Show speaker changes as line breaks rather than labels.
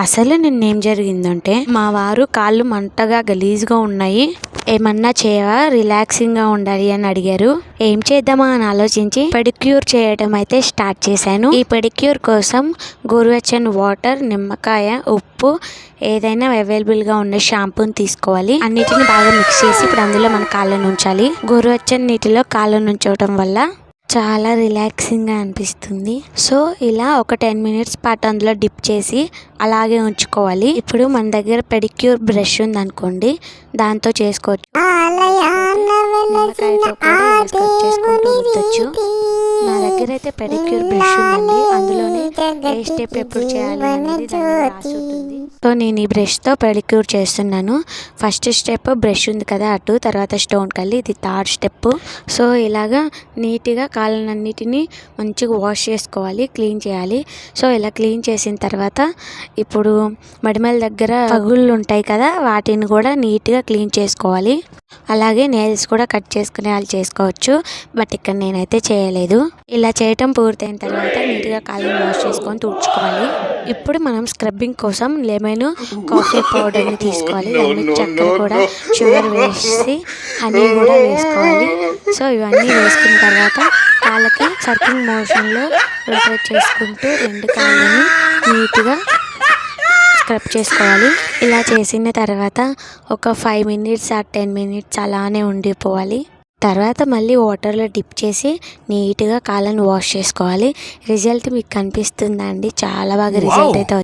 అసలు నిన్నేం జరిగిందంటే మా వారు కాళ్ళు మంటగా గలీజ్గా ఉన్నాయి, ఏమన్నా చేయవా, రిలాక్సింగ్ గా ఉండాలి అని అడిగారు. ఏం చేద్దామా అని ఆలోచించి పెడిక్యూర్ చేయడం అయితే స్టార్ట్ చేశాను. ఈ పెడిక్యూర్ కోసం గోరువెచ్చని వాటర్, నిమ్మకాయ, ఉప్పు, ఏదైనా అవైలబుల్ గా ఉన్న షాంపూని తీసుకోవాలి. అన్నిటిని బాగా మిక్స్ చేసి ఇప్పుడు అందులో మన కాళ్ళను ఉంచాలి. గోరువెచ్చని నీటిలో కాళ్ళను ఉంచడం వల్ల చాలా రిలాక్సింగ్గా అనిపిస్తుంది. సో ఇలా ఒక 10 minutes పాటు అందులో డిప్ చేసి అలాగే ఉంచుకోవాలి. ఇప్పుడు మన దగ్గర పెడిక్యూర్ బ్రష్ ఉంది అనుకోండి, దాంతో చేసుకోవచ్చు. నిమ్మకాయతో కూడా స్క్రబ్ చేసుకుంటూ రుద్దొచ్చు. నా దగ్గర అయితే పెడిక్యూర్ బ్రష్ ఉందండి, అందులోనే ఏ స్టెప్ ఎప్పుడు చేయాలి అనేది దాన్ని రాసి ఉంటుంది. సో నేను ఈ బ్రష్తో పెడిక్యూర్ చేస్తున్నాను. ఫస్ట్ స్టెప్ బ్రష్ ఉంది కదా అటు, తర్వాత స్టోన్ కల్లి, ఇది థర్డ్ స్టెప్. సో ఇలాగా నీట్గా కాళ్ళనన్నిటినీ మంచిగా వాష్ చేసుకోవాలి, క్లీన్ చేయాలి. సో ఇలా క్లీన్ చేసిన తర్వాత ఇప్పుడు మడిమల దగ్గర పగుళ్ళు ఉంటాయి కదా, వాటిని కూడా నీట్గా క్లీన్ చేసుకోవాలి. అలాగే నెయిల్స్ కూడా కట్ చేసుకునే వాళ్ళు చేసుకోవచ్చు, బట్ ఇక్కడ నేనైతే చేయలేదు. ఇలా చేయటం పూర్తయిన తర్వాత నీట్గా కాళ్ళని వాష్ చేసుకొని తుడుచుకోవాలి. ఇప్పుడు మనం స్క్రబ్బింగ్ కోసం లెమన్, కాఫీ పౌడర్ని తీసుకోవాలి. దానికి చక్కెర కూడా, షుగర్ వేసి హనీ కూడా వేసుకోవాలి. సో ఇవన్నీ వేసుకున్న తర్వాత కాళ్ళకి సర్కింగ్ మోషన్లో రొటేట్ చేసుకుంటూ రెండు కాళ్ళని నీట్గా స్క్రబ్ చేసుకోవాలి. ఇలా చేసిన తర్వాత ఒక 5 minutes or 10 minutes అలానే ఉండిపోవాలి. తర్వాత మళ్ళీ వాటర్లో డిప్ చేసి నీట్గా కాళ్ళని వాష్ చేసుకోవాలి. రిజల్ట్ మీకు కనిపిస్తుందా అండి? చాలా బాగా రిజల్ట్ అయితే